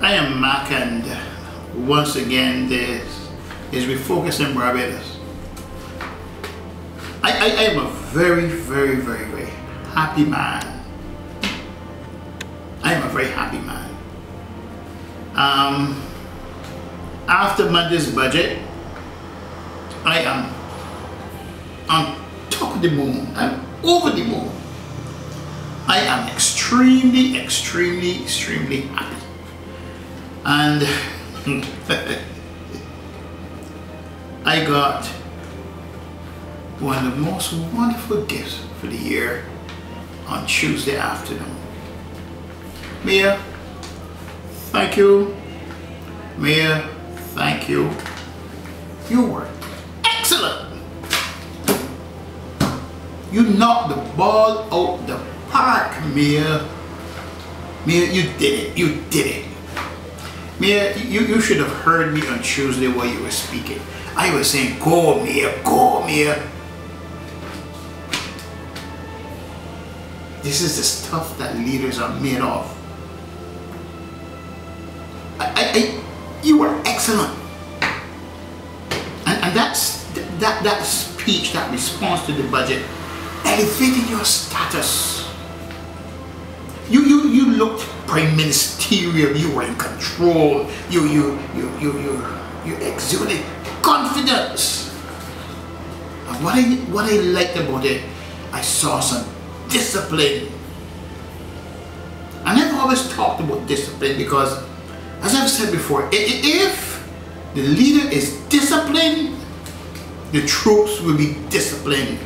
I am Mac, and once again this is Refocusing Barbados. I am a very happy man. I am a very happy man. After Monday's budget, I am on top of the moon. I'm over the moon. I am extremely happy. And I got one of the most wonderful gifts for the year on Tuesday afternoon. Mia, thank you. Mia, thank you. You were excellent. You knocked the ball out the park, Mia. Mia, you did it. You did it. Mia, you should have heard me on Tuesday while you were speaking. I was saying, go, Mia, go, Mia. This is the stuff that leaders are made of. You were excellent. And that speech, that response to the budget, elevated your status. You looked prime ministerial. You were in control. You exuded confidence. And what I liked about it, I saw some discipline. And I've always talked about discipline because, as I've said before, if the leader is disciplined, the troops will be disciplined.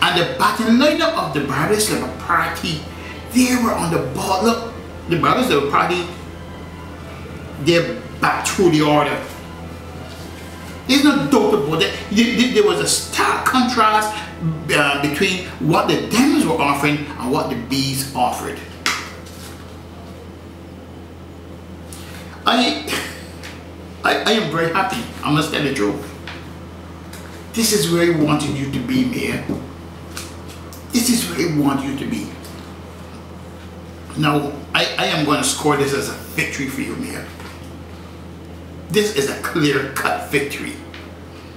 And the batting lineup of the Barbados Labour Party, they were on the ball. Look, the Barbados Labour Party, they're back through the order. There's no doubt about it. There was a stark contrast between what the Dems were offering and what the Bs offered. I am very happy. I must tell the truth. This is where I wanted you to be, Mayor. This is where I want you to be. Now, I am going to score this as a victory for you, Mayor. This is a clear-cut victory.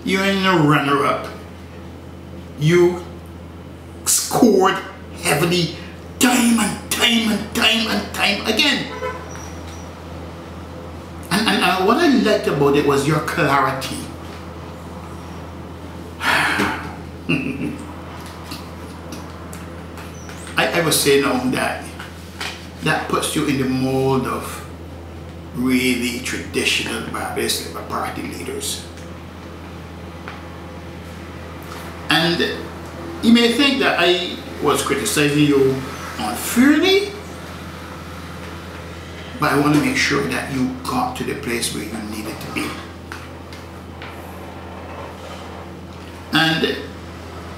You're in a runner-up. You scored heavily time again. And what I liked about it was your clarity. I would say now that puts you in the mold of really traditional Barbados Labour Party leaders. And you may think that I was criticizing you unfairly, but I want to make sure that you got to the place where you needed to be. And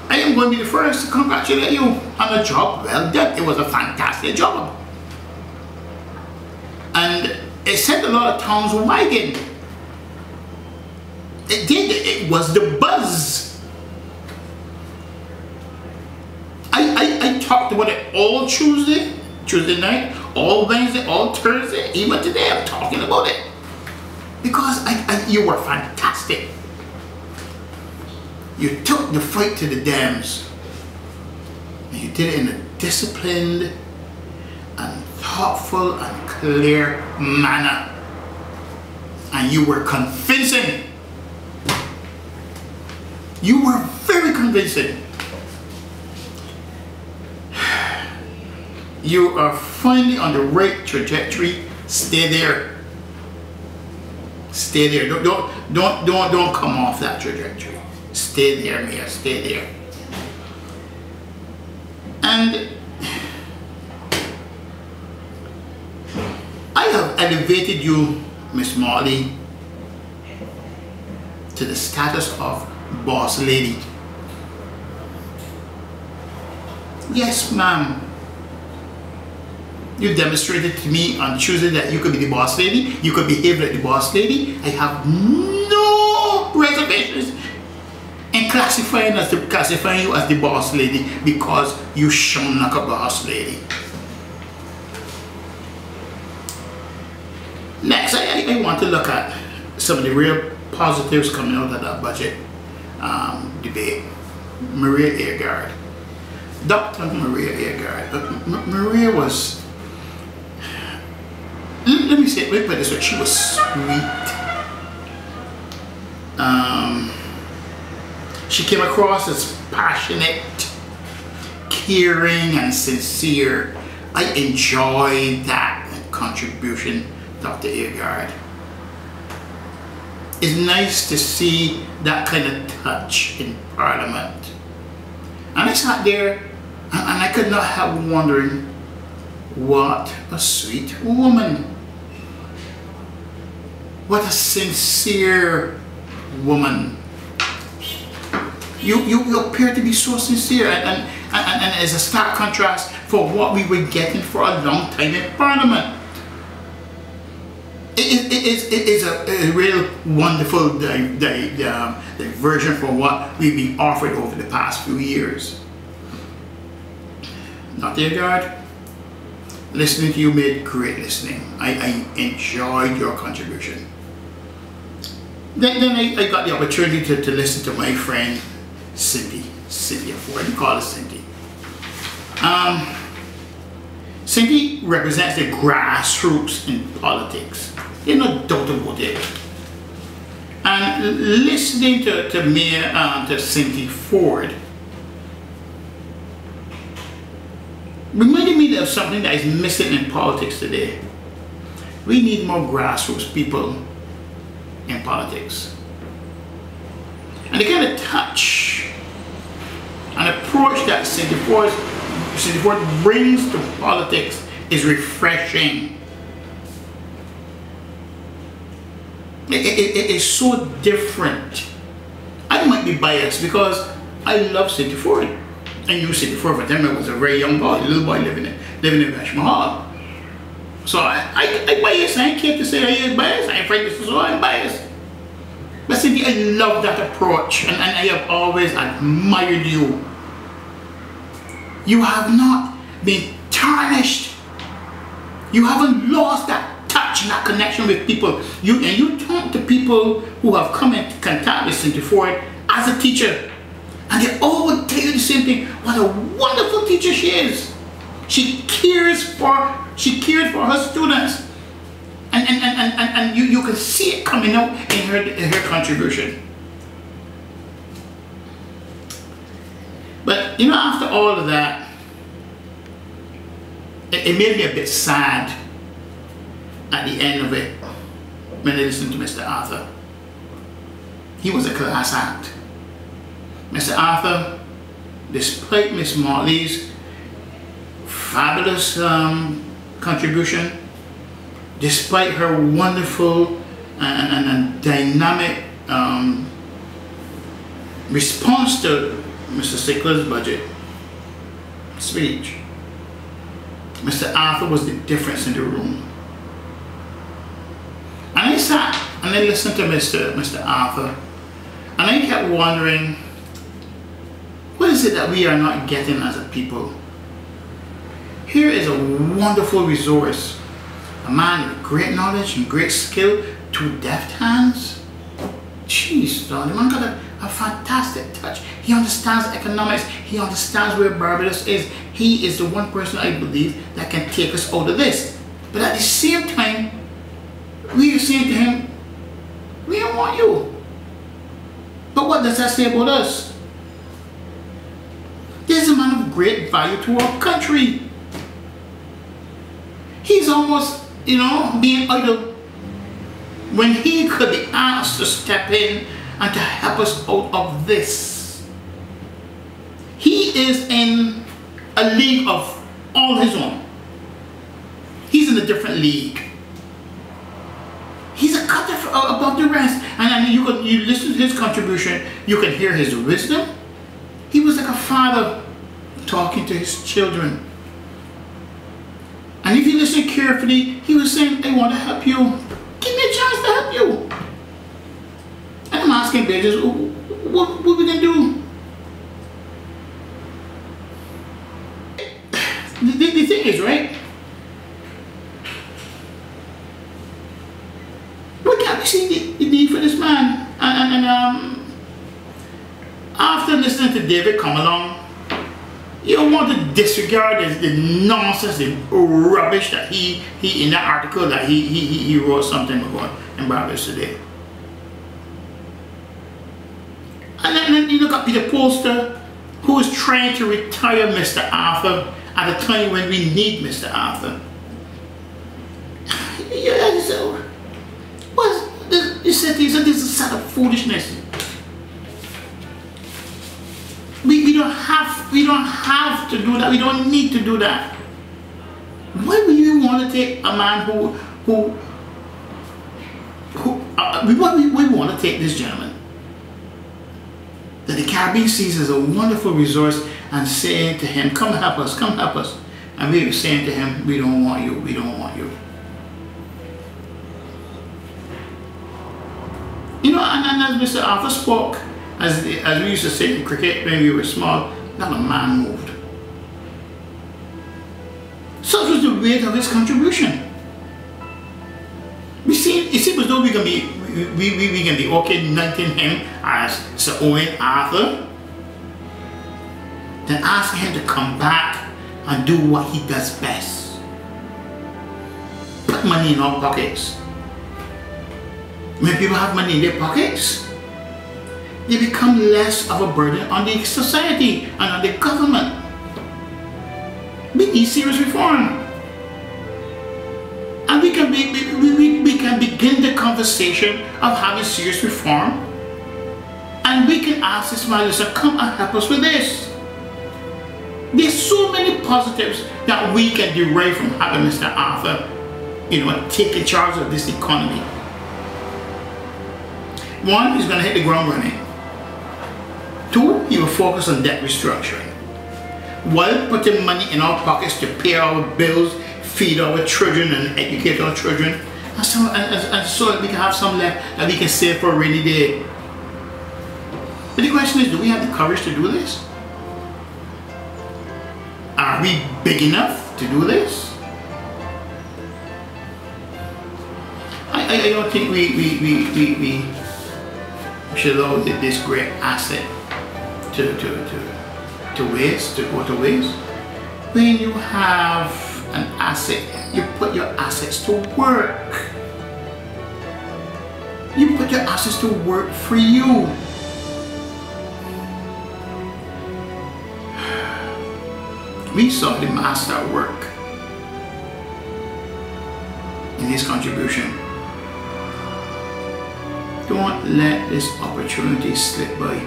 I am going to be the first to congratulate you on a job well done. It was a fantastic job. And it set a lot of towns wagging. It did. It was the buzz. I talked about it all Tuesday night, all Wednesday, all Thursday, even today I'm talking about it. Because you were fantastic. You took the fight to the Dems. And you did it in a disciplined and thoughtful and clear manner. And you were convincing. You were very convincing. You are finally on the right trajectory. Stay there. Stay there. Don't come off that trajectory. Stay there, Mayor. Stay there. And I have elevated you, Miss Molly, to the status of boss lady. Yes, ma'am. You demonstrated to me on Tuesday that you could be the boss lady. You could behave like the boss lady. I have no reservations in classifying you as the boss lady because you shone like a boss lady. I want to look at some of the real positives coming out of that budget debate. Maria Agard. Dr. Maria Agard. Maria was, let me put it this way, she was sweet. She came across as passionate, caring, and sincere. I enjoyed that contribution, Dr. Agard. It's nice to see that kind of touch in Parliament. And I sat there and I could not help wondering, what a sweet woman. What a sincere woman. You appear to be so sincere, and as a stark contrast for what we were getting for a long time in Parliament. It is a real wonderful diversion from what we've been offered over the past few years. Dr. Agard, listening to you made great listening. I enjoyed your contribution. Then I got the opportunity to listen to my friend Cynthia Ford. We call her Cynthia. Cynthia represents the grassroots in politics. There's no doubt about it. And listening to Cynthia Ford reminded me of something that is missing in politics today. We need more grassroots people in politics. And the kind of touch and approach that Cynthia Ford brings to politics is refreshing. It is so different. I might be biased because I love Cynthia Ford. I knew Cynthia Ford for the time I was a very young boy, a little boy living in Nash Mahal. So I biased, and I can't say I am biased. I'm afraid this is all I'm biased. But Cynthia, I love that approach, and I have always admired you. You have not been tarnished. You haven't lost that touch and that connection with people. You talk to people who have come in contact with Cynthia Ford as a teacher, and they all would tell you the same thing. What a wonderful teacher she is. She cares for her students, and you can see it coming out in her contribution. But after all of that, it made me a bit sad at the end of it when I listened to Mr. Arthur. He was a class act. Mr. Arthur, despite Miss Motley's fabulous contribution, despite her wonderful and dynamic response to Mr. Sickler's budget speech, Mr. Arthur was the difference in the room. And I sat and I listened to Mr. Arthur, and I kept wondering, what is it that we are not getting as a people? Here is a wonderful resource, a man with great knowledge and great skill, two deft hands. Jeez, the man got a fantastic touch. He understands economics. He understands where Barbados is. He is the one person I believe that can take us out of this. But at the same time, we are saying to him, we don't want you. But what does that say about us? This is a man of great value to our country. He's almost, being idle when he could be asked to step in and to help us out of this. He is in a league of all his own. He's in a different league. He's a cut above the rest. And you listen to his contribution, you can hear his wisdom. He was like a father talking to his children. And if you listen carefully, he was saying, I want to help you. Give me a chance to help you. And I'm asking Barbados, what we going to do? The thing is, right? after listening to David come along, you don't want to disregard the nonsense, the rubbish that he in that article that he wrote something about in Barbados today. And then you look at Peter Polster, who is trying to retire Mr. Arthur at a time when we need Mr. Arthur. Yeah, so this is a set of foolishness. We don't have to do that. We don't need to do that. Why would you want to take a man we want to take this gentleman that the Caribbean sees as a wonderful resource and saying to him, come help us, and we were saying to him, we don't want you, we don't want you. You know, and as Mr. Arthur spoke, as we used to say in cricket when we were small, not a man moved. Such was the weight of his contribution. It seems as though we can be okay knighting him as Sir Owen Arthur, then asking him to come back and do what he does best. Put money in our pockets. When people have money in their pockets, they become less of a burden on the society and on the government. We need serious reform. And we can begin the conversation of having serious reform. And we can ask this man, listen, come and help us with this. There's so many positives that we can derive from having Mr. Arthur, taking charge of this economy. One, he's going to hit the ground running. Two, he will focus on debt restructuring, while putting money in our pockets to pay our bills, feed our children and educate our children, and so that we can have some left that we can save for a rainy day. But the question is, do we have the courage to do this? Are we big enough to do this? I don't think we should allow this great asset to go to waste. When you have an asset, you put your assets to work. You put your assets to work for you. We saw the master at work in his contribution. Don't let this opportunity slip by.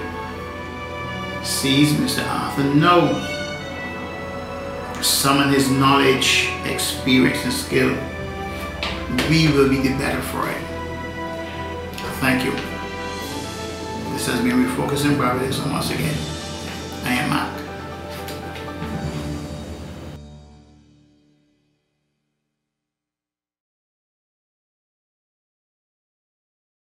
Seize Mr. Arthur now. Summon his knowledge, experience, and skill. We will be the better for it. Thank you. This has been Refocusing Barbados, and once again,